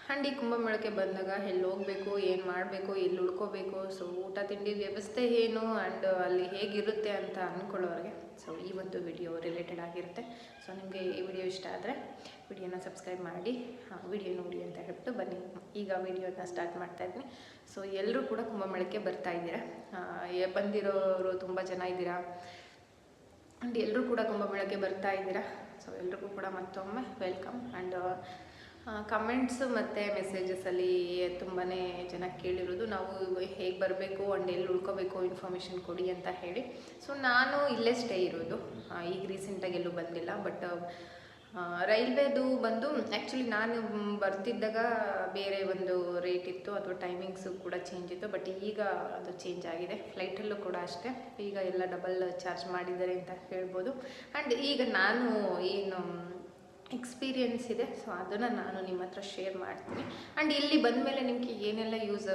And ಈ ಕುಂಭಮೇಳಕ್ಕೆ ಬಂದಾಗ ಎಲ್ಲಿ ಹೋಗಬೇಕು, ಏನು ಮಾಡಬೇಕು, ಎಲ್ಲಿ ಉಳ್ಕೋಬೇಕು, ಸೊ ಊಟ ತಿಂಡಿ ವ್ಯವಸ್ಥೆ ಏನು ಆ್ಯಂಡ್ ಅಲ್ಲಿ ಹೇಗಿರುತ್ತೆ ಅಂತ ಅಂದ್ಕೊಳ್ಳೋರಿಗೆ ಸೊ ಈ ಒಂದು ವಿಡಿಯೋ ರಿಲೇಟೆಡ್ ಆಗಿರುತ್ತೆ. ಸೊ ನಿಮಗೆ ಈ ವಿಡಿಯೋ ಇಷ್ಟ ಆದರೆ ವಿಡಿಯೋನ ಸಬ್ಸ್ಕ್ರೈಬ್ ಮಾಡಿ ವಿಡಿಯೋ ನೋಡಿ ಅಂತ ಹೇಳ್ಬಿಟ್ಟು ಬನ್ನಿ. ಈಗ ವಿಡಿಯೋನ ಸ್ಟಾರ್ಟ್ ಮಾಡ್ತಾಯಿದ್ದೀನಿ. ಸೊ ಎಲ್ಲರೂ ಕೂಡ ಕುಂಭಮೇಳಕ್ಕೆ ಬರ್ತಾ ಇದ್ದೀರಾ, ಬಂದಿರೋರು ತುಂಬ ಜನ ಇದ್ದೀರಾ ಆ್ಯಂಡ್ ಎಲ್ಲರೂ ಕೂಡ ಕುಂಭಮೇಳಕ್ಕೆ ಬರ್ತಾ ಇದ್ದೀರಾ. ಸೊ ಎಲ್ರಿಗೂ ಕೂಡ ಮತ್ತೊಮ್ಮೆ ವೆಲ್ಕಮ್. ಆ್ಯಂಡ್ ಕಮೆಂಟ್ಸ್ ಮತ್ತು ಮೆಸೇಜಸಲ್ಲಿ ತುಂಬಾ ಜನ ಕೇಳಿರೋದು ನಾವು ಹೇಗೆ ಬರಬೇಕು ಆ್ಯಂಡ್ ಎಲ್ಲಿ ಉಳ್ಕೋಬೇಕು ಇನ್ಫಾರ್ಮೇಷನ್ ಕೊಡಿ ಅಂತ ಹೇಳಿ. ಸೊ ನಾನು ಇಲ್ಲೇ ಸ್ಟೇ ಇರೋದು, ಈಗ ರೀಸೆಂಟಾಗಿ ಎಲ್ಲೂ ಬಂದಿಲ್ಲ. ಬಟ್ ರೈಲ್ವೇದು ಬಂದು ಆ್ಯಕ್ಚುಲಿ ನಾನು ಬರ್ತಿದ್ದಾಗ ಬೇರೆ ಒಂದು ರೇಟ್ ಇತ್ತು ಅಥವಾ ಟೈಮಿಂಗ್ಸು ಕೂಡ ಚೇಂಜ್ ಇತ್ತು. ಬಟ್ ಈಗ ಅದು ಚೇಂಜ್ ಆಗಿದೆ. ಫ್ಲೈಟಲ್ಲೂ ಕೂಡ ಅಷ್ಟೇ, ಈಗ ಎಲ್ಲ ಡಬಲ್ ಚಾರ್ಜ್ ಮಾಡಿದ್ದಾರೆ ಅಂತ ಹೇಳ್ಬೋದು. ಆ್ಯಂಡ್ ಈಗ ನಾನು ಏನು ಎಕ್ಸ್ಪೀರಿಯೆನ್ಸ್ ಇದೆ ಸೊ ಅದನ್ನು ನಾನು ನಿಮ್ಮ ಹತ್ರ ಶೇರ್ ಮಾಡ್ತೀನಿ. ಆ್ಯಂಡ್ ಇಲ್ಲಿ ಬಂದಮೇಲೆ ನಿಮಗೆ ಏನೆಲ್ಲ ಯೂಸ್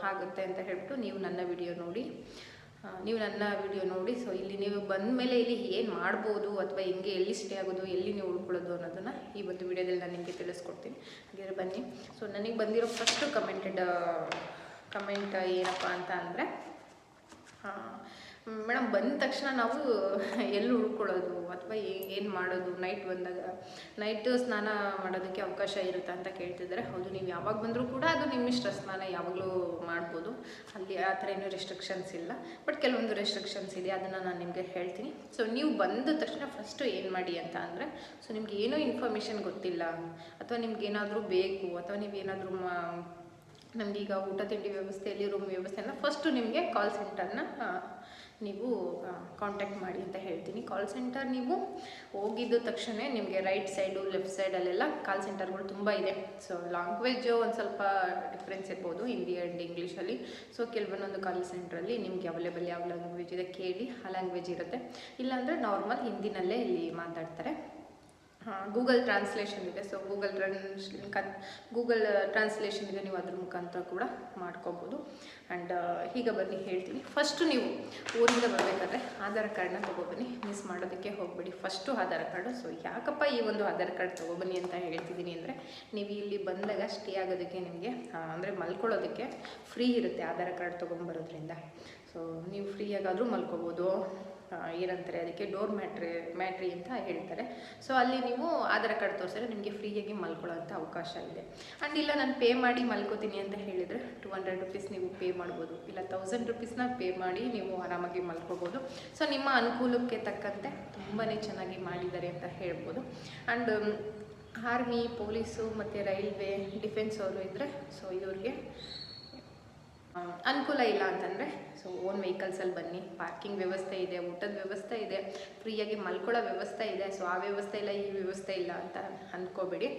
ಆಗುತ್ತೆ ಅಂತ ಹೇಳ್ಬಿಟ್ಟು ನೀವು ನನ್ನ ವಿಡಿಯೋ ನೋಡಿ ಸೊ ಇಲ್ಲಿ ನೀವು ಬಂದಮೇಲೆ ಇಲ್ಲಿ ಏನು ಮಾಡ್ಬೋದು ಅಥವಾ ಹೆಂಗೆ ಎಲ್ಲಿ ಸ್ಟೇ ಆಗೋದು, ಎಲ್ಲಿ ನೀವು ಉಳ್ಕೊಳ್ಳೋದು ಅನ್ನೋದನ್ನು ಈ ಒಂದು ವಿಡಿಯೋದಲ್ಲಿ ನಾನು ನಿಮಗೆ ತಿಳಿಸ್ಕೊಡ್ತೀನಿ. ಹಾಗೆ ಬನ್ನಿ. ಸೊ ನನಗೆ ಬಂದಿರೋ ಫಸ್ಟು ಕಮೆಂಟ್ ಏನಪ್ಪ ಅಂತ ಅಂದರೆ, ಮೇಡಮ್ ಬಂದ ತಕ್ಷಣ ನಾವು ಎಲ್ಲಿ ಉಳ್ಕೊಳ್ಳೋದು ಅಥವಾ ಏನು ಮಾಡೋದು, ನೈಟ್ ಬಂದಾಗ ನೈಟು ಸ್ನಾನ ಮಾಡೋದಕ್ಕೆ ಅವಕಾಶ ಇರುತ್ತಾ ಅಂತ ಕೇಳ್ತಿದ್ದಾರೆ. ಹೌದು, ನೀವು ಯಾವಾಗ ಬಂದರೂ ಕೂಡ ಅದು ನಿಮ್ಮಿಷ್ಟ, ಸ್ನಾನ ಯಾವಾಗಲೂ ಮಾಡ್ಬೋದು, ಅಲ್ಲಿ ಆ ಥರ ಏನೂ ರೆಸ್ಟ್ರಿಕ್ಷನ್ಸ್ ಇಲ್ಲ. ಬಟ್ ಕೆಲವೊಂದು ರೆಸ್ಟ್ರಿಕ್ಷನ್ಸ್ ಇದೆ, ಅದನ್ನು ನಾನು ನಿಮಗೆ ಹೇಳ್ತೀನಿ. ಸೊ ನೀವು ಬಂದ ತಕ್ಷಣ ಫಸ್ಟು ಏನು ಮಾಡಿ ಅಂತ ಅಂದರೆ, ಸೊ ನಿಮ್ಗೆ ಏನೋ ಇನ್ಫಾರ್ಮೇಷನ್ ಗೊತ್ತಿಲ್ಲ ಅಥವಾ ನಿಮ್ಗೇನಾದರೂ ಬೇಕು ಅಥವಾ ನೀವೇನಾದರೂ ನಮಗೀಗ ಊಟ ತಿಂಡಿ ವ್ಯವಸ್ಥೆಯಲ್ಲಿ ರೂಮ್ ವ್ಯವಸ್ಥೆನ ಫಸ್ಟು ನಿಮಗೆ ಕಾಲ್ ಸೆಂಟರ್ನ ನೀವು ಕಾಂಟ್ಯಾಕ್ಟ್ ಮಾಡಿ ಅಂತ ಹೇಳ್ತೀನಿ. ಕಾಲ್ ಸೆಂಟರ್ ನೀವು ಹೋಗಿದ್ದ ತಕ್ಷಣ ನಿಮಗೆ ರೈಟ್ ಸೈಡು ಲೆಫ್ಟ್ ಸೈಡಲ್ಲೆಲ್ಲ ಕಾಲ್ ಸೆಂಟರ್ಗಳು ತುಂಬ ಇದೆ. ಸೊ ಲ್ಯಾಂಗ್ವೇಜು ಒಂದು ಸ್ವಲ್ಪ ಡಿಫ್ರೆನ್ಸ್ ಇರ್ಬೋದು ಹಿಂದಿ ಆ್ಯಂಡ್ ಇಂಗ್ಲೀಷಲ್ಲಿ. ಸೊ ಕೆಲವೊಂದೊಂದು ಕಾಲ್ ಸೆಂಟ್ರಲ್ಲಿ ನಿಮಗೆ ಅವೈಲೇಬಲ್ ಯಾವ ಲ್ಯಾಂಗ್ವೇಜ್ ಇದೆ ಕೇಳಿ ಆ ಲ್ಯಾಂಗ್ವೇಜ್ ಇರುತ್ತೆ. ಇಲ್ಲಾಂದರೆ ನಾರ್ಮಲ್ ಹಿಂದಿನಲ್ಲೇ ಇಲ್ಲಿ ಮಾತಾಡ್ತಾರೆ. ಗೂಗಲ್ ಟ್ರಾನ್ಸ್ಲೇಷನ್ ಇದೆ. ಸೊ ಗೂಗಲ್ ಟ್ರಾನ್ಸ್ಲೇಷನ್ ಇದೆ, ನೀವು ಅದ್ರ ಮುಖಾಂತರ ಕೂಡ ಮಾಡ್ಕೋಬೋದು. ಆ್ಯಂಡ್ ಈಗ ಬನ್ನಿ ಹೇಳ್ತೀನಿ. ಫಸ್ಟು ನೀವು ಊರಿಂದ ಬರಬೇಕಾದ್ರೆ ಆಧಾರ್ ಕಾರ್ಡನ್ನ ತೊಗೊಬನ್ನಿ, ಮಿಸ್ ಮಾಡೋದಕ್ಕೆ ಹೋಗಬೇಡಿ. First Aadhaar card. ಸೊ ಯಾಕಪ್ಪ ಈ ಒಂದು ಆಧಾರ್ ಕಾರ್ಡ್ ತೊಗೊಬನ್ನಿ ಅಂತ ಹೇಳ್ತಿದ್ದೀನಿ ಅಂದರೆ, ನೀವು ಇಲ್ಲಿ ಬಂದಾಗ ಸ್ಟೇ ಆಗೋದಕ್ಕೆ ನಿಮಗೆ ಅಂದರೆ ಮಲ್ಕೊಳ್ಳೋದಕ್ಕೆ ಫ್ರೀ ಇರುತ್ತೆ ಆಧಾರ್ ಕಾರ್ಡ್ ತೊಗೊಂಬರೋದ್ರಿಂದ. ಸೊ ನೀವು ಫ್ರೀಯಾಗಾದರೂ ಮಲ್ಕೋಬೋದು. ಏನಂತಾರೆ ಅದಕ್ಕೆ ಡೋರ್ ಮ್ಯಾಟ್ರಿ ಅಂತ ಹೇಳ್ತಾರೆ. ಸೊ ಅಲ್ಲಿ ನೀವು ಆಧಾರ್ ಕಾರ್ಡ್ ತೋರಿಸಿದ್ರೆ ನಿಮಗೆ ಫ್ರೀಯಾಗಿ ಮಲ್ಕೊಳ್ಳೋಂಥ ಅವಕಾಶ ಇದೆ. ಆ್ಯಂಡ್ ಇಲ್ಲ ನಾನು ಪೇ ಮಾಡಿ ಮಲ್ಕೋತೀನಿ ಅಂತ ಹೇಳಿದರೆ 200 ರೂಪೀಸ್ ನೀವು ಪೇ ಮಾಡ್ಬೋದು, ಇಲ್ಲ 1000 ರೂಪೀಸ್ನ ಪೇ ಮಾಡಿ ನೀವು ಆರಾಮಾಗಿ ಮಲ್ಕೋಬೋದು. ಸೊ ನಿಮ್ಮ ಅನುಕೂಲಕ್ಕೆ ತಕ್ಕಂತೆ ತುಂಬಾ ಚೆನ್ನಾಗಿ ಮಾಡಿದ್ದಾರೆ ಅಂತ ಹೇಳ್ಬೋದು. ಆ್ಯಂಡ್ ಆರ್ಮಿ, ಪೊಲೀಸು ಮತ್ತು ರೈಲ್ವೆ, ಡಿಫೆನ್ಸ್ ಅವರು ಇದ್ದರೆ ಸೊ ಇವ್ರಿಗೆ ಅನುಕೂಲ ಇಲ್ಲ ಅಂತಂದರೆ ಸೊ ಓನ್ ವೆಹಿಕಲ್ಸಲ್ಲಿ ಬನ್ನಿ. ಪಾರ್ಕಿಂಗ್ ವ್ಯವಸ್ಥೆ ಇದೆ, ಊಟದ ವ್ಯವಸ್ಥೆ ಇದೆ, ಫ್ರೀಯಾಗಿ ಮಲ್ಕೊಳ್ಳೋ ವ್ಯವಸ್ಥೆ ಇದೆ. ಸೊ ಆ ವ್ಯವಸ್ಥೆ ಇಲ್ಲ ಈ ವ್ಯವಸ್ಥೆ ಇಲ್ಲ ಅಂತ ಅಂದ್ಕೋಬೇಡಿ.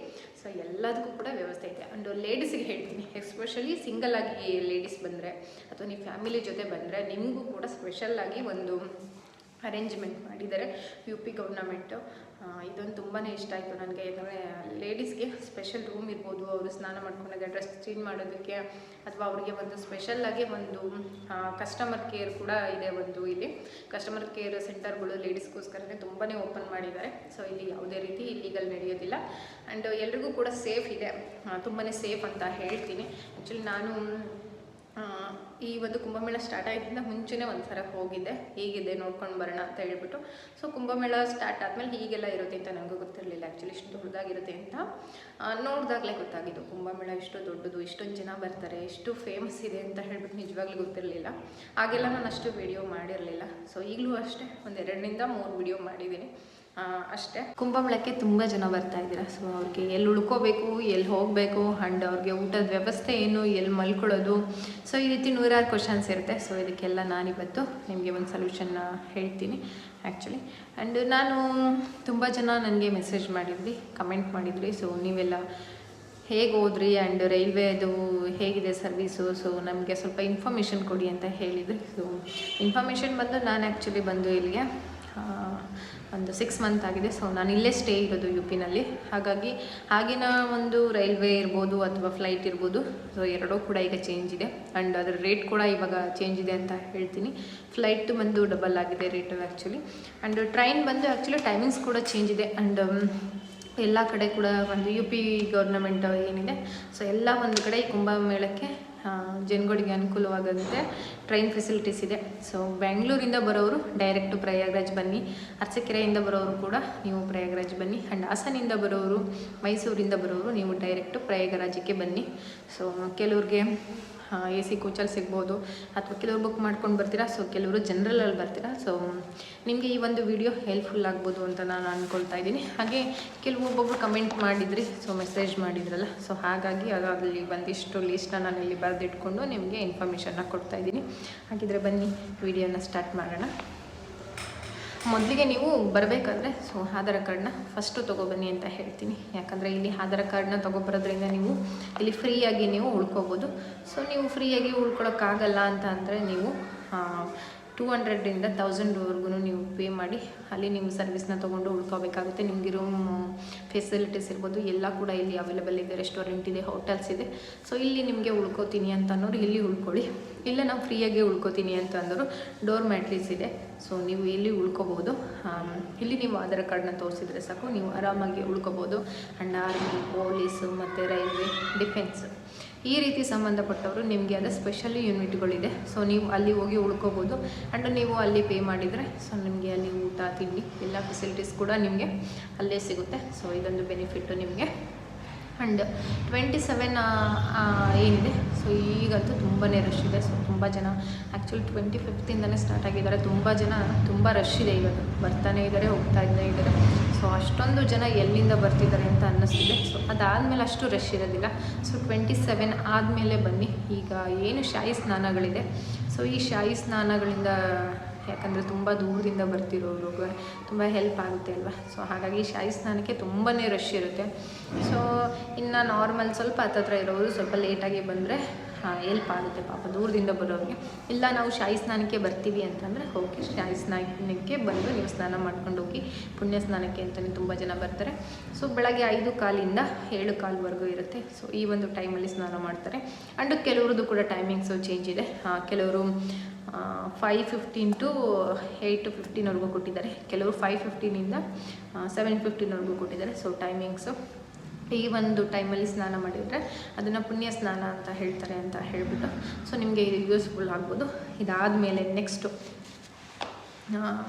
ಸೊ ಎಲ್ಲದಕ್ಕೂ ಕೂಡ ವ್ಯವಸ್ಥೆ ಇದೆ. ಆ್ಯಂಡ್ ಲೇಡೀಸಿಗೆ ಹೇಳ್ತೀನಿ, ಎಸ್ಪೆಷಲಿ ಸಿಂಗಲ್ ಆಗಿ ಲೇಡೀಸ್ ಬಂದರೆ ಅಥವಾ ನೀವು ಫ್ಯಾಮಿಲಿ ಜೊತೆ ಬಂದರೆ ನಿಮಗೂ ಕೂಡ ಸ್ಪೆಷಲ್ಲಾಗಿ ಒಂದು ಅರೇಂಜ್ಮೆಂಟ್ ಮಾಡಿದ್ದಾರೆ UP ಗೌರ್ನಮೆಂಟು. ಇದೊಂದು ತುಂಬಾ ಇಷ್ಟ ಆಯಿತು ನನಗೆ. ಯಾಕಂದರೆ ಲೇಡೀಸ್ಗೆ ಸ್ಪೆಷಲ್ ರೂಮ್ ಇರ್ಬೋದು, ಅವರು ಸ್ನಾನ ಮಾಡ್ಕೊಂಡಾಗ ಡ್ರೆಸ್ ಚೇಂಜ್ ಮಾಡೋದಕ್ಕೆ ಅಥವಾ ಅವರಿಗೆ ಒಂದು ಸ್ಪೆಷಲ್ಲಾಗಿ ಒಂದು ಕಸ್ಟಮರ್ ಕೇರ್ ಕೂಡ ಇದೆ. ಒಂದು ಇಲ್ಲಿ ಕಸ್ಟಮರ್ ಕೇರ್ ಸೆಂಟರ್ಗಳು ಲೇಡೀಸ್ಗೋಸ್ಕರನೇ ತುಂಬಾ ಓಪನ್ ಮಾಡಿದ್ದಾರೆ. ಸೊ ಇಲ್ಲಿ ಯಾವುದೇ ರೀತಿ ಇಲ್ಲೀಗಲ್ ನಡೆಯೋದಿಲ್ಲ. ಆ್ಯಂಡ್ ಎಲ್ರಿಗೂ ಕೂಡ ಸೇಫ್ ಇದೆ, ತುಂಬಾ ಸೇಫ್ ಅಂತ ಹೇಳ್ತೀನಿ. ಆ್ಯಕ್ಚುಲಿ ನಾನು ಈ ಒಂದು ಕುಂಭಮೇಳ ಸ್ಟಾರ್ಟ್ ಆಗಿದ್ದರಿಂದ ಮುಂಚೆನೇ ಒಂದು ಸಲ ಹೋಗಿದ್ದೆ, ಹೇಗಿದೆ ನೋಡ್ಕೊಂಡು ಬರೋಣ ಅಂತ ಹೇಳ್ಬಿಟ್ಟು. ಸೊ ಕುಂಭಮೇಳ ಸ್ಟಾರ್ಟ್ ಆದಮೇಲೆ ಹೀಗೆಲ್ಲ ಇರುತ್ತೆ ಅಂತ ನನಗೂ ಗೊತ್ತಿರಲಿಲ್ಲ. ಆ್ಯಕ್ಚುಲಿ ಇಷ್ಟು ದೊಡ್ಡದಾಗಿರುತ್ತೆ ಅಂತ ನೋಡಿದಾಗಲೇ ಗೊತ್ತಾಗಿದ್ದು. ಕುಂಭಮೇಳ ಇಷ್ಟು ದೊಡ್ಡದು, ಇಷ್ಟೊಂದು ಜನ ಬರ್ತಾರೆ, ಎಷ್ಟು ಫೇಮಸ್ ಇದೆ ಅಂತ ಹೇಳ್ಬಿಟ್ಟು ನಿಜವಾಗ್ಲೂ ಗೊತ್ತಿರಲಿಲ್ಲ. ಆಗೆಲ್ಲ ನಾನು ಅಷ್ಟು ವಿಡಿಯೋ ಮಾಡಿರಲಿಲ್ಲ. ಸೊ ಈಗಲೂ ಅಷ್ಟೇ ಒಂದು 2ರಿಂದ 3 ವಿಡಿಯೋ ಮಾಡಿದ್ದೀನಿ ಅಷ್ಟೇ. ಕುಂಭಮೇಳಕ್ಕೆ ತುಂಬ ಜನ ಬರ್ತಾ ಇದ್ದೀರಾ. ಸೊ ಅವ್ರಿಗೆ ಎಲ್ಲಿ ಉಳ್ಕೋಬೇಕು, ಎಲ್ಲಿ ಹೋಗಬೇಕು ಆ್ಯಂಡ್ ಅವ್ರಿಗೆ ಊಟದ ವ್ಯವಸ್ಥೆ ಏನು, ಎಲ್ಲಿ ಮಲ್ಕೊಳ್ಳೋದು, ಸೊ ಈ ರೀತಿ 100 ಕ್ವಶನ್ಸ್ ಇರುತ್ತೆ. ಸೊ ಇದಕ್ಕೆಲ್ಲ ನಾನಿವತ್ತು ನಿಮಗೆ ಒಂದು ಸೊಲ್ಯೂಷನ್ನ ಹೇಳ್ತೀನಿ ಆ್ಯಕ್ಚುಲಿ. ಆ್ಯಂಡ್ ನಾನು ತುಂಬ ಜನ ನನಗೆ ಮೆಸೇಜ್ ಮಾಡಿದ್ರಿ, ಕಮೆಂಟ್ ಮಾಡಿದ್ರಿ. ಸೊ ನೀವೆಲ್ಲ ಹೇಗೆ ಹೋದ್ರಿ ಆ್ಯಂಡ್ ರೈಲ್ವೇದು ಹೇಗಿದೆ ಸರ್ವೀಸು, ಸೊ ನಮಗೆ ಸ್ವಲ್ಪ ಇನ್ಫಾರ್ಮೇಷನ್ ಕೊಡಿ ಅಂತ ಹೇಳಿದ್ರಿ. ಸೊ ಇನ್ಫಾರ್ಮೇಷನ್ ಬಂದು ನಾನು ಆ್ಯಕ್ಚುಲಿ ಬಂದು ಇಲ್ಲಿಗೆ ಒಂದು 6 ಮಂತ್ ಆಗಿದೆ. ಸೊ ನಾನು ಇಲ್ಲೇ ಸ್ಟೇ ಇರೋದು UPನಲ್ಲಿ. ಹಾಗಾಗಿ ಆಗಿನ ಒಂದು ರೈಲ್ವೆ ಇರ್ಬೋದು ಅಥವಾ ಫ್ಲೈಟ್ ಇರ್ಬೋದು, ಸೊ ಎರಡೂ ಕೂಡ ಈಗ ಚೇಂಜ್ ಇದೆ. ಆ್ಯಂಡ್ ಅದರ ರೇಟ್ ಕೂಡ ಇವಾಗ ಚೇಂಜ್ ಇದೆ ಅಂತ ಹೇಳ್ತೀನಿ. ಫ್ಲೈಟ್ ಬಂದು ಡಬಲ್ ಆಗಿದೆ ರೇಟು ಆ್ಯಕ್ಚುಲಿ. ಆ್ಯಂಡ್ ಟ್ರೈನ್ ಬಂದು ಆ್ಯಕ್ಚುಲಿ ಟೈಮಿಂಗ್ಸ್ ಕೂಡ ಚೇಂಜ್ ಇದೆ. ಆ್ಯಂಡ್ ಎಲ್ಲ ಕಡೆ ಕೂಡ ಒಂದು UP ಗೌರ್ನಮೆಂಟ್ ಏನಿದೆ, ಸೊ ಎಲ್ಲ ಒಂದು ಕಡೆ ಈ ಕುಂಭಮೇಳಕ್ಕೆ ಜನಗಳಿಗೆ ಅನುಕೂಲವಾಗಂತೆ ಟ್ರೈನ್ ಫೆಸಿಲಿಟೀಸ್ ಇದೆ. ಸೊ ಬೆಂಗಳೂರಿಂದ ಬರೋರು ಡೈರೆಕ್ಟು ಪ್ರಯಾಗ್ರಾಜ್ ಬನ್ನಿ, ಅರಸೀಕೆರೆಯಿಂದ ಬರೋರು ಕೂಡ ನೀವು ಪ್ರಯಾಗ್ರಾಜ್ ಬನ್ನಿ, ಆ್ಯಂಡ್ ಹಾಸನಿಂದ ಬರೋರು, ಮೈಸೂರಿಂದ ಬರೋರು ನೀವು ಡೈರೆಕ್ಟು ಪ್ರಯಾಗರಾಜಕ್ಕೆ ಬನ್ನಿ. ಸೊ ಕೆಲವ್ರಿಗೆ AC ಕೋಚಲ್ಲಿ ಸಿಗ್ಬೋದು, ಅಥವಾ ಕೆಲವರು ಬುಕ್ ಮಾಡ್ಕೊಂಡು ಬರ್ತೀರಾ, ಸೊ ಕೆಲವರು ಜನರಲಲ್ಲಿ ಬರ್ತೀರಾ. ಸೊ ನಿಮಗೆ ಈ ಒಂದು ವಿಡಿಯೋ ಹೆಲ್ಪ್ಫುಲ್ ಆಗ್ಬೋದು ಅಂತ ನಾನು ಅಂದ್ಕೊಳ್ತಾ ಇದ್ದೀನಿ. ಹಾಗೆ ಕೆಲವೊಬ್ಬೊಬ್ಬರು ಕಮೆಂಟ್ ಮಾಡಿದ್ರಿ, ಸೊ ಮೆಸೇಜ್ ಮಾಡಿದ್ರಲ್ಲ, ಸೊ ಹಾಗಾಗಿ ಅದರಲ್ಲಿ ಒಂದಿಷ್ಟು ಲೀಸ್ಟ್ನ ನಾನು ಇಲ್ಲಿ ಬರೆದಿಟ್ಕೊಂಡು ನಿಮಗೆ ಇನ್ಫಾರ್ಮೇಷನ್ನ ಕೊಡ್ತಾ ಇದ್ದೀನಿ. ಹಾಗಿದ್ರೆ ಬನ್ನಿ ವಿಡಿಯೋನ ಸ್ಟಾರ್ಟ್ ಮಾಡೋಣ. ಮೊದಲಿಗೆ ನೀವು ಬರಬೇಕಾದ್ರೆ ಸೊ ಆಧಾರ್ ಕಾರ್ಡ್ನ ಫಸ್ಟು ತೊಗೊಬನ್ನಿ ಅಂತ ಹೇಳ್ತೀನಿ. ಯಾಕಂದರೆ ಇಲ್ಲಿ ಆಧಾರ್ ಕಾರ್ಡ್ನ ತೊಗೊಬರೋದ್ರಿಂದ ನೀವು ಇಲ್ಲಿ ಫ್ರೀಯಾಗಿ ನೀವು ಉಳ್ಕೋಬೋದು. ಸೊ ನೀವು ಫ್ರೀಯಾಗಿ ಉಳ್ಕೊಳ್ಳೋಕ್ಕಾಗಲ್ಲ ಅಂತ ಅಂದರೆ ನೀವು 200ರಿಂದ 1000ವರೆಗೂ ನೀವು ಪೇ ಮಾಡಿ ಅಲ್ಲಿ ನೀವು ಸರ್ವಿಸ್ನ ತೊಗೊಂಡು ಉಳ್ಕೋಬೇಕಾಗುತ್ತೆ. ನಿಮಗೆ ರೂಮ್ ಫೆಸಿಲಿಟೀಸ್ ಇರ್ಬೋದು, ಎಲ್ಲ ಕೂಡ ಇಲ್ಲಿ ಅವೈಲೇಬಲ್ ಇದೆ. ರೆಸ್ಟೋರೆಂಟ್ ಇದೆ, ಹೋಟೆಲ್ಸ್ ಇದೆ. ಸೊ ಇಲ್ಲಿ ನಿಮಗೆ ಉಳ್ಕೋತೀನಿ ಅಂತ ಅನ್ನೋರು ಇಲ್ಲಿ ಉಳ್ಕೊಳ್ಳಿ, ಇಲ್ಲ ನಾವು ಫ್ರೀಯಾಗಿ ಉಳ್ಕೋತೀನಿ ಅಂತ ಅಂದರು ಡೋರ್ ಮ್ಯಾಟ್ರೀಸ್ ಇದೆ. ಸೊ ನೀವು ಇಲ್ಲಿ ಉಳ್ಕೋಬೋದು. ಇಲ್ಲಿ ನೀವು ಆಧಾರ್ ಕಾರ್ಡ್ನ ತೋರಿಸಿದ್ರೆ ಸಾಕು, ನೀವು ಆರಾಮಾಗಿ ಉಳ್ಕೋಬೋದು. ಆ್ಯಂಡ್ ಆರ್ಮಿ, ಪೊಲೀಸು ಮತ್ತು ರೈಲ್ವೆ, ಡಿಫೆನ್ಸ್ ಈ ರೀತಿ ಸಂಬಂಧಪಟ್ಟವರು ನಿಮಗೆ ಆದ ಸ್ಪೆಷಲಿ ಯೂನಿಟ್ಗಳಿದೆ. ಸೊ ನೀವು ಅಲ್ಲಿ ಹೋಗಿ ಉಳ್ಕೋಬೋದು. ಆ್ಯಂಡ್ ನೀವು ಅಲ್ಲಿ ಪೇ ಮಾಡಿದರೆ ಸೊ ನಿಮಗೆ ಅಲ್ಲಿ ಊಟ, ತಿಂಡಿ ಎಲ್ಲ ಫೆಸಿಲಿಟೀಸ್ ಕೂಡ ನಿಮಗೆ ಅಲ್ಲೇ ಸಿಗುತ್ತೆ. ಸೊ ಇದೊಂದು ಬೆನಿಫಿಟ್ಟು ನಿಮಗೆ. ಆ್ಯಂಡ್ 27 ಏನಿದೆ, ಸೊ ಈಗಂತೂ ತುಂಬಾ ರಶ್ ಇದೆ. ಸೊ ತುಂಬ ಜನ ಆ್ಯಕ್ಚುಲಿ 25th ಸ್ಟಾರ್ಟ್ ಆಗಿದ್ದಾರೆ. ತುಂಬ ಜನ ತುಂಬ ರಶ್ ಇದೆ, ಇವತ್ತು ಬರ್ತಾನೆ ಇದ್ದಾರೆ, ಹೋಗ್ತಾ ಇದ್ದಾರೆ. ಸೊ ಅಷ್ಟೊಂದು ಜನ ಎಲ್ಲಿಂದ ಬರ್ತಿದ್ದಾರೆ ಅಂತ ಅನ್ನಿಸ್ತಿದೆ. ಸೊ ಅದಾದಮೇಲೆ ಅಷ್ಟು ರಶ್ ಇರೋದಿಲ್ಲ. ಸೊ 27 ಆದಮೇಲೆ ಬನ್ನಿ. ಈಗ ಏನು ಶಾಹಿ ಸ್ನಾನಗಳಿದೆ, ಸೊ ಈ ಶಾಹಿ ಸ್ನಾನಗಳಿಂದ ಯಾಕಂದರೆ ತುಂಬ ದೂರದಿಂದ ಬರ್ತಿರೋರಿಗೆ ತುಂಬ ಹೆಲ್ಪ್ ಆಗುತ್ತೆ ಅಲ್ವಾ. ಸೊ ಹಾಗಾಗಿ ಶಾಹಿ ಸ್ನಾನಕ್ಕೆ ತುಂಬಾ ರಶ್ ಇರುತ್ತೆ. ಸೊ ಇನ್ನು ನಾರ್ಮಲ್ ಸ್ವಲ್ಪ ಹತ್ತತ್ರ ಇರೋರು ಸ್ವಲ್ಪ ಲೇಟಾಗಿ ಬಂದರೆ ಹೆಲ್ಪ್ ಆಗುತ್ತೆ ಪಾಪ ದೂರದಿಂದ ಬರೋರಿಗೆ. ಇಲ್ಲ ನಾವು ಶಾಹಿ ಸ್ನಾನಕ್ಕೆ ಬರ್ತೀವಿ ಅಂತಂದರೆ ಓಕೆ, ಶಾಹಿ ಸ್ನಾನಕ್ಕೆ ಬಂದು ನೀವು ಸ್ನಾನ ಮಾಡ್ಕೊಂಡು ಹೋಗಿ. ಪುಣ್ಯ ಸ್ನಾನಕ್ಕೆ ಅಂತಲೇ ತುಂಬ ಜನ ಬರ್ತಾರೆ. ಸೊ ಬೆಳಗ್ಗೆ 5:15ರಿಂದ 7:15ವರೆಗೂ ಇರುತ್ತೆ. ಸೊ ಈ ಒಂದು ಟೈಮಲ್ಲಿ ಸ್ನಾನ ಮಾಡ್ತಾರೆ. ಆ್ಯಂಡ್ ಕೆಲವ್ರದ್ದು ಕೂಡ ಟೈಮಿಂಗ್ಸು ಚೇಂಜ್ ಇದೆ. ಕೆಲವರು 5:15 to 8:15ವರೆಗೂ ಕೊಟ್ಟಿದ್ದಾರೆ. ಕೆಲವರು 5:15ರಿಂದ 7:15ವರೆಗೂ ಕೊಟ್ಟಿದ್ದಾರೆ. ಸೊ ಟೈಮಿಂಗ್ಸು ಈ ಒಂದು ಟೈಮಲ್ಲಿ ಸ್ನಾನ ಮಾಡಿದರೆ ಅದನ್ನು ಪುಣ್ಯ ಸ್ನಾನ ಅಂತ ಹೇಳ್ತಾರೆ ಅಂತ ಹೇಳಿಬಿಟ್ಟು ಸೊ ನಿಮಗೆ ಇದು ಯೂಸ್ಫುಲ್ ಆಗ್ಬೋದು. ಇದಾದಮೇಲೆ ನೆಕ್ಸ್ಟು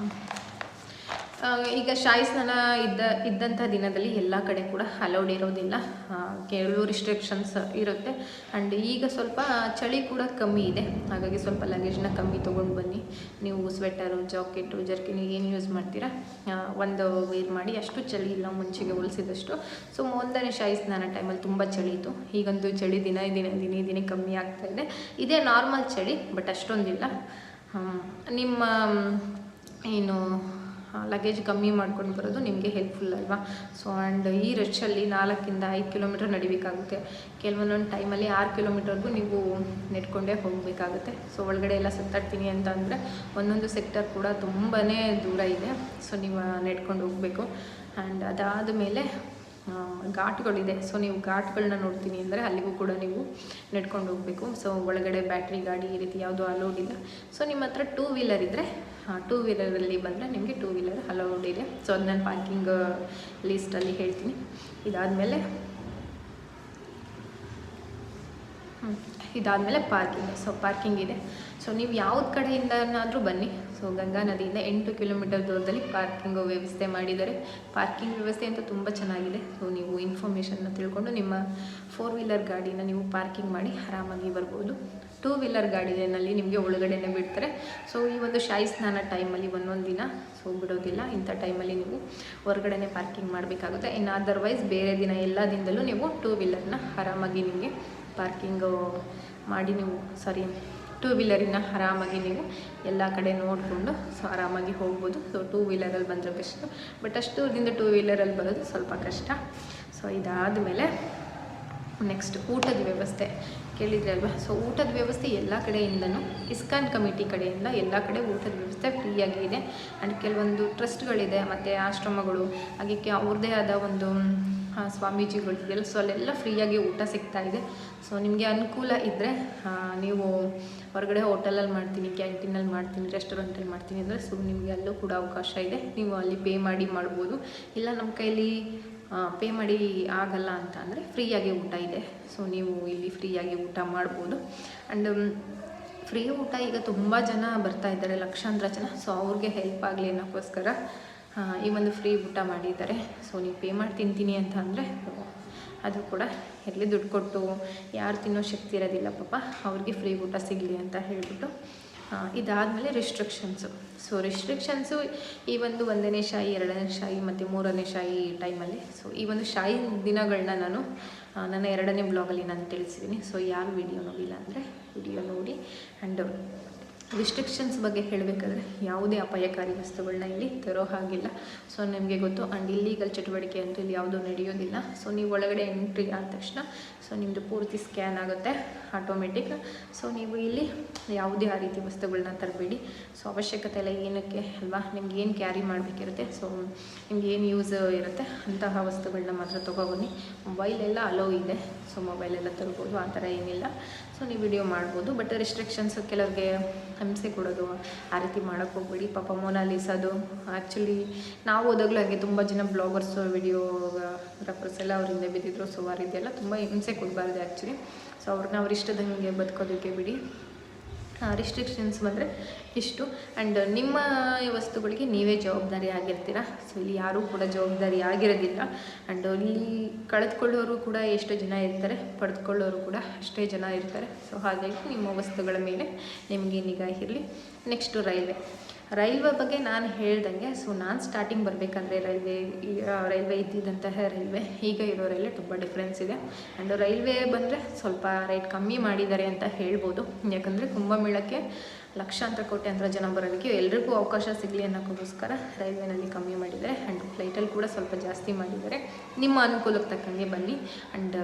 ಈಗ ಶಾಹಿ ಸ್ನಾನ ಇದ್ದಂಥ ದಿನದಲ್ಲಿ ಎಲ್ಲ ಕಡೆ ಕೂಡ ಅಲೌಡ್ ಇರೋದಿಲ್ಲ, ಕೆಲವು ರಿಸ್ಟ್ರಿಕ್ಷನ್ಸ್ ಇರುತ್ತೆ. ಆ್ಯಂಡ್ ಈಗ ಸ್ವಲ್ಪ ಚಳಿ ಕೂಡ ಕಮ್ಮಿ ಇದೆ, ಹಾಗಾಗಿ ಸ್ವಲ್ಪ ಲಗೇಜ್ನ ಕಮ್ಮಿ ತೊಗೊಂಡು ಬನ್ನಿ. ನೀವು ಸ್ವೆಟರು, ಜಾಕೆಟು, ಜರ್ಕಿನಿ ಏನು ಯೂಸ್ ಮಾಡ್ತೀರಾ ಒಂದು ವೇರ್ ಮಾಡಿ. ಅಷ್ಟು ಚಳಿ ಇಲ್ಲ ಮುಂಚೆಗೆ ಹೋಲಿಸಿದಷ್ಟು. ಸೊ ಮೊದಲನೇ ಶಾಹಿ ಸ್ನಾನ ಟೈಮಲ್ಲಿ ತುಂಬ ಚಳಿ ಇತ್ತು. ಈಗಂತೂ ಚಳಿ ದಿನೇ ಕಮ್ಮಿ ಆಗ್ತಾಯಿದೆ. ಇದೇ ನಾರ್ಮಲ್ ಚಳಿ, ಬಟ್ ಅಷ್ಟೊಂದಿಲ್ಲ. ನಿಮ್ಮ ಏನು ಲಗೇಜ್ ಕಮ್ಮಿ ಮಾಡ್ಕೊಂಡು ಬರೋದು ನಿಮಗೆ ಹೆಲ್ಪ್ಫುಲ್ ಅಲ್ವಾ. ಸೊ ಆ್ಯಂಡ್ ಈ ರಶಲ್ಲಿ 4ರಿಂದ 5 ಕಿಲೋಮೀಟರ್ ನಡಿಬೇಕಾಗುತ್ತೆ. ಕೆಲವೊಂದೊಂದು ಟೈಮಲ್ಲಿ 6 ಕಿಲೋಮೀಟರ್ಗೂ ನೀವು ನೆಡ್ಕೊಂಡೇ ಹೋಗಬೇಕಾಗುತ್ತೆ. ಸೊ ಒಳಗಡೆ ಎಲ್ಲ ಸುತ್ತಾಡ್ತೀನಿ ಅಂತ ಅಂದರೆ ಒಂದೊಂದು ಸೆಕ್ಟರ್ ಕೂಡ ತುಂಬಾ ದೂರ ಇದೆ. ಸೊ ನೀವು ನೆಡ್ಕೊಂಡು ಹೋಗಬೇಕು. ಆ್ಯಂಡ್ ಅದಾದ ಮೇಲೆ ಘಾಟ್ಗಳಿದೆ. ಸೊ ನೀವು ಘಾಟ್ಗಳನ್ನ ನೋಡ್ತೀನಿ ಅಂದರೆ ಅಲ್ಲಿಗೂ ಕೂಡ ನೀವು ನೆಡ್ಕೊಂಡು ಹೋಗಬೇಕು. ಸೊ ಒಳಗಡೆ ಬ್ಯಾಟ್ರಿ ಗಾಡಿ ಈ ರೀತಿ ಯಾವುದೂ ಅಲೌಡ್ ಇಲ್ಲ. ಸೊ ನಿಮ್ಮ ಹತ್ರ 2 ವೀಲರ್ ಇದ್ದರೆ 2 ವೀಲರಲ್ಲಿ ಬಂದರೆ ನಿಮಗೆ 2 ವೀಲರ್ ಅಲೌಡ್ ಇದೆ. ಸೊ ಅದು ನಾನು ಪಾರ್ಕಿಂಗ್ ಲೀಸ್ಟಲ್ಲಿ ಹೇಳ್ತೀನಿ. ಇದಾದಮೇಲೆ ಪಾರ್ಕಿಂಗ್. ಸೊ ಪಾರ್ಕಿಂಗ್ ಇದೆ. ಸೊ ನೀವು ಯಾವ್ದು ಕಡೆಯಿಂದನಾದರೂ ಬನ್ನಿ. ಸೊ ಗಂಗಾ ನದಿಯಿಂದ 8 ಕಿಲೋಮೀಟರ್ ದೂರದಲ್ಲಿ ಪಾರ್ಕಿಂಗ್ ವ್ಯವಸ್ಥೆ ಮಾಡಿದ್ದಾರೆ. ಪಾರ್ಕಿಂಗ್ ವ್ಯವಸ್ಥೆ ಅಂತ ತುಂಬ ಚೆನ್ನಾಗಿದೆ. ಸೊ ನೀವು ಇನ್ಫಾರ್ಮೇಷನ್ನ ತಿಳ್ಕೊಂಡು ನಿಮ್ಮ 4 ವೀಲರ್ ಗಾಡಿನ ನೀವು ಪಾರ್ಕಿಂಗ್ ಮಾಡಿ ಆರಾಮಾಗಿ ಬರ್ಬೋದು. 2 ವೀಲರ್ ಗಾಡಿನಲ್ಲಿ ನಿಮಗೆ ಒಳಗಡೆನೇ ಬಿಡ್ತಾರೆ. ಸೊ ಈ ಒಂದು ಶಾಹಿ ಸ್ನಾನ ಟೈಮಲ್ಲಿ ಒಂದೊಂದು ದಿನ ಸೊ ಬಿಡೋದಿಲ್ಲ. ಇಂಥ ಟೈಮಲ್ಲಿ ನೀವು ಹೊರಗಡೆನೇ ಪಾರ್ಕಿಂಗ್ ಮಾಡಬೇಕಾಗುತ್ತೆ. ಇನ್ನು ಅದರ್ವೈಸ್ ಬೇರೆ ದಿನ ಎಲ್ಲ ದಿನದಲ್ಲೂ ನೀವು 2 ವೀಲರ್ನ ಆರಾಮಾಗಿ ನಿಮಗೆ ಪಾರ್ಕಿಂಗು ಮಾಡಿ ನೀವು 2 ವೀಲರಿನ ಆರಾಮಾಗಿ ನೀವು ಎಲ್ಲ ಕಡೆ ನೋಡಿಕೊಂಡು ಸೊ ಆರಾಮಾಗಿ ಹೋಗ್ಬೋದು. ಸೊ 2 ವೀಲರಲ್ಲಿ ಬಂದರೆ ಬೆಸ್ಟು, ಬಟ್ ಅಷ್ಟು ದೂರದಿಂದ 2 ವೀಲರಲ್ಲಿ ಬರೋದು ಸ್ವಲ್ಪ ಕಷ್ಟ. ಸೊ ಇದಾದಮೇಲೆ ನೆಕ್ಸ್ಟ್ ಊಟದ ವ್ಯವಸ್ಥೆ ಕೇಳಿದ್ರಿ ಅಲ್ವಾ. ಸೊ ಊಟದ ವ್ಯವಸ್ಥೆ ಎಲ್ಲ ಕಡೆಯಿಂದನೂ ಇಸ್ಕಾನ್ ಕಮಿಟಿ ಕಡೆಯಿಂದ ಎಲ್ಲ ಕಡೆ ಊಟದ ವ್ಯವಸ್ಥೆ ಫ್ರೀಯಾಗಿ ಇದೆ. ಆ್ಯಂಡ್ ಕೆಲವೊಂದು ಟ್ರಸ್ಟ್ಗಳಿದೆ ಮತ್ತು ಆಶ್ರಮಗಳು, ಹಾಗೆ ಅವ್ರದ್ದೇ ಆದ ಒಂದು ಸ್ವಾಮೀಜಿಗಳಿದೆಯಲ್ಲ, ಸೊ ಅಲ್ಲೆಲ್ಲ ಫ್ರೀಯಾಗಿ ಊಟ ಸಿಗ್ತಾಯಿದೆ. ಸೊ ನಿಮಗೆ ಅನುಕೂಲ ಇದ್ದರೆ ನೀವು ಹೊರಗಡೆ ಹೋಟೆಲಲ್ಲಿ ಮಾಡ್ತೀನಿ, ಕ್ಯಾಂಟೀನಲ್ಲಿ ಮಾಡ್ತೀನಿ, ರೆಸ್ಟೋರೆಂಟಲ್ಲಿ ಮಾಡ್ತೀನಿ ಅಂದರೆ ಸೊ ನಿಮಗೆ ಅಲ್ಲೂ ಕೂಡ ಅವಕಾಶ ಇದೆ. ನೀವು ಅಲ್ಲಿ ಪೇ ಮಾಡಿ ಮಾಡ್ಬೋದು. ಇಲ್ಲ ನಮ್ಮ ಕೈಲಿ ಪೇ ಮಾಡಿ ಆಗಲ್ಲ ಅಂತ ಅಂದರೆ ಫ್ರೀಯಾಗಿ ಊಟ ಇದೆ. ಸೊ ನೀವು ಇಲ್ಲಿ ಫ್ರೀಯಾಗಿ ಊಟ ಮಾಡ್ಬೋದು. ಆ್ಯಂಡ್ ಫ್ರೀ ಊಟ ಈಗ ತುಂಬ ಜನ ಬರ್ತಾ ಇದ್ದಾರೆ, ಲಕ್ಷಾಂತರ ಜನ. ಸೊ ಅವ್ರಿಗೆ ಹೆಲ್ಪ್ ಆಗಲಿ ಅನ್ನೋಕ್ಕೋಸ್ಕರ ಈ ಒಂದು ಫ್ರೀ ಊಟ ಮಾಡಿದ್ದಾರೆ. ಸೊ ನೀವು ಪೇ ಮಾಡಿ ತಿಂತೀನಿ ಅಂತ ಅಂದರೆ ಅದು ಕೂಡ ಎಲ್ಲಿ ದುಡ್ಡು ಕೊಟ್ಟು ಯಾರು ತಿನ್ನೋ ಶಕ್ತಿ ಇರೋದಿಲ್ಲ ಪಾಪ, ಅವ್ರಿಗೆ ಫ್ರೀ ಊಟ ಸಿಗಲಿ ಅಂತ ಹೇಳಿಬಿಟ್ಟು. ಇದಾದಮೇಲೆ ರಿಸ್ಟ್ರಿಕ್ಷನ್ಸು. ಸೊ ರಿಸ್ಟ್ರಿಕ್ಷನ್ಸು ಈ ಒಂದು 1ನೇ ಶಾಯಿ, 2ನೇ ಶಾಯಿ ಮತ್ತು 3ನೇ ಶಾಯಿ ಟೈಮಲ್ಲಿ. ಸೊ ಈ ಒಂದು ಶಾಯಿ ದಿನಗಳನ್ನ ನಾನು ನನ್ನ 2ನೇ ಬ್ಲಾಗಲ್ಲಿ ನಾನು ತಿಳಿಸಿದ್ದೀನಿ. ಸೊ ಯಾರು ವಿಡಿಯೋ ನೋಡಿಲ್ಲ ಅಂದರೆ ವಿಡಿಯೋ ನೋಡಿ. ಆ್ಯಂಡ್ ರಿಸ್ಟ್ರಿಕ್ಷನ್ಸ್ ಬಗ್ಗೆ ಹೇಳಬೇಕಾದ್ರೆ ಯಾವುದೇ ಅಪಾಯಕಾರಿ ವಸ್ತುಗಳನ್ನ ಇಲ್ಲಿ ತರೋ ಹಾಗಿಲ್ಲ. ಸೊ ನಿಮಗೆ ಗೊತ್ತು. ಆ್ಯಂಡ್ ಇಲ್ಲೀಗಲ್ ಚಟುವಟಿಕೆ ಅಂತೂ ಇಲ್ಲಿ ಯಾವುದೂ ನಡೆಯೋದಿಲ್ಲ. ಸೊ ನೀವು ಒಳಗಡೆ ಎಂಟ್ರಿ ಆದ ತಕ್ಷಣ ಸೊ ನಿಮ್ಮದು ಪೂರ್ತಿ ಸ್ಕ್ಯಾನ್ ಆಗುತ್ತೆ ಆಟೋಮೆಟಿಕ್. ಸೊ ನೀವು ಇಲ್ಲಿ ಯಾವುದೇ ಆ ರೀತಿ ವಸ್ತುಗಳನ್ನ ತರಬೇಡಿ. ಸೊ ಅವಶ್ಯಕತೆ ಎಲ್ಲ ಏನಕ್ಕೆ ಅಲ್ವಾ, ನಿಮ್ಗೆ ಏನು ಕ್ಯಾರಿ ಮಾಡಬೇಕಿರುತ್ತೆ, ಸೊ ನಿಮ್ಗೆ ಏನು ಯೂಸ್ ಇರುತ್ತೆ ಅಂತಹ ವಸ್ತುಗಳನ್ನ ಮಾತ್ರ ತೊಗೊಬನ್ನಿ. ಮೊಬೈಲೆಲ್ಲ ಅಲೋ ಇದೆ. ಸೊ ಮೊಬೈಲೆಲ್ಲ ತರ್ಬೋದು, ಆ ಥರ ಏನಿಲ್ಲ. ಸೊ ನೀವು ವಿಡಿಯೋ ಮಾಡ್ಬೋದು. ಬಟ್ ರಿಸ್ಟ್ರಿಕ್ಷನ್ಸ್ ಕೆಲವ್ರಿಗೆ ಹಿಂಸೆ ಕೊಡೋದು ಆ ರೀತಿ ಮಾಡೋಕ್ಕೆ ಹೋಗ್ಬೇಡಿ. ಪಾಪ ಮೊನಾಲಿಸೋದು ಆ್ಯಕ್ಚುಲಿ ನಾವು ಓದಾಗಲೂ ಹಾಗೆ ತುಂಬ ಜನ ಬ್ಲಾಗರ್ಸು ವಿಡಿಯೋಗ್ರಾಫರ್ಸ್ ಎಲ್ಲ ಅವರಿಂದ ಬಿದ್ದಿದ್ರು. ಸೊ ಆ ರೀತಿ ಎಲ್ಲ ತುಂಬ ಹಿಂಸೆ ಕೊಡಬಾರ್ದು ಆ್ಯಕ್ಚುಲಿ. ಸೊ ಅವ್ರನ್ನ ಅವ್ರ ಇಷ್ಟದಂಗೆ ಬದುಕೋದಕ್ಕೆ ಬಿಡಿ. ರಿಸ್ಟ್ರಿಕ್ಷನ್ಸ್ ಬಂದರೆ ಇಷ್ಟು. ಆ್ಯಂಡ್ ನಿಮ್ಮ ವಸ್ತುಗಳಿಗೆ ನೀವೇ ಜವಾಬ್ದಾರಿ ಆಗಿರ್ತೀರ. ಸೊ ಇಲ್ಲಿ ಯಾರೂ ಕೂಡ ಜವಾಬ್ದಾರಿ ಆಗಿರೋದಿಲ್ಲ. ಆ್ಯಂಡ್ ಇಲ್ಲಿ ಕಳೆದುಕೊಳ್ಳೋರು ಕೂಡ ಎಷ್ಟು ಜನ ಇರ್ತಾರೆ, ಪಡೆದುಕೊಳ್ಳೋರು ಕೂಡ ಅಷ್ಟೇ ಜನ ಇರ್ತಾರೆ. ಸೊ ಹಾಗಾಗಿ ನಿಮ್ಮ ವಸ್ತುಗಳ ಮೇಲೆ ನಿಮಗೆ ನಿಗಾ ಇರಲಿ. ನೆಕ್ಸ್ಟು ರೈಲ್ವೆ ಬಗ್ಗೆ ನಾನು ಹೇಳ್ದಂಗೆ. ಸೊ ನಾನು ಸ್ಟಾರ್ಟಿಂಗ್ ಬರಬೇಕಂದ್ರೆ ರೈಲ್ವೆ ಇದ್ದಿದ್ದಂತಹ ರೈಲ್ವೆ ಈಗ ಇರೋ ರೈಲ್ವೆ ತುಂಬ ಡಿಫ್ರೆನ್ಸ್ ಇದೆ. ಆ್ಯಂಡ್ ರೈಲ್ವೆ ಬಂದರೆ ಸ್ವಲ್ಪ ರೇಟ್ ಕಮ್ಮಿ ಮಾಡಿದ್ದಾರೆ ಅಂತ ಹೇಳ್ಬೋದು. ಯಾಕಂದರೆ ಕುಂಭಮೇಳಕ್ಕೆ ಲಕ್ಷಾಂತರ ಕೋಟ್ಯಾಂತರ ಜನ ಬರೋದಕ್ಕೆ ಎಲ್ರಿಗೂ ಅವಕಾಶ ಸಿಗಲಿ ಅನ್ನೋಕ್ಕೋಸ್ಕರ ರೈಲ್ವೆನಲ್ಲಿ ಕಮ್ಮಿ ಮಾಡಿದ್ದಾರೆ. ಆ್ಯಂಡ್ ಫ್ಲೈಟಲ್ಲಿ ಕೂಡ ಸ್ವಲ್ಪ ಜಾಸ್ತಿ ಮಾಡಿದ್ದಾರೆ. ನಿಮ್ಮ ಅನುಕೂಲಕ್ಕೆ ತಕ್ಕಂಗೆ ಬನ್ನಿ. ಆ್ಯಂಡ್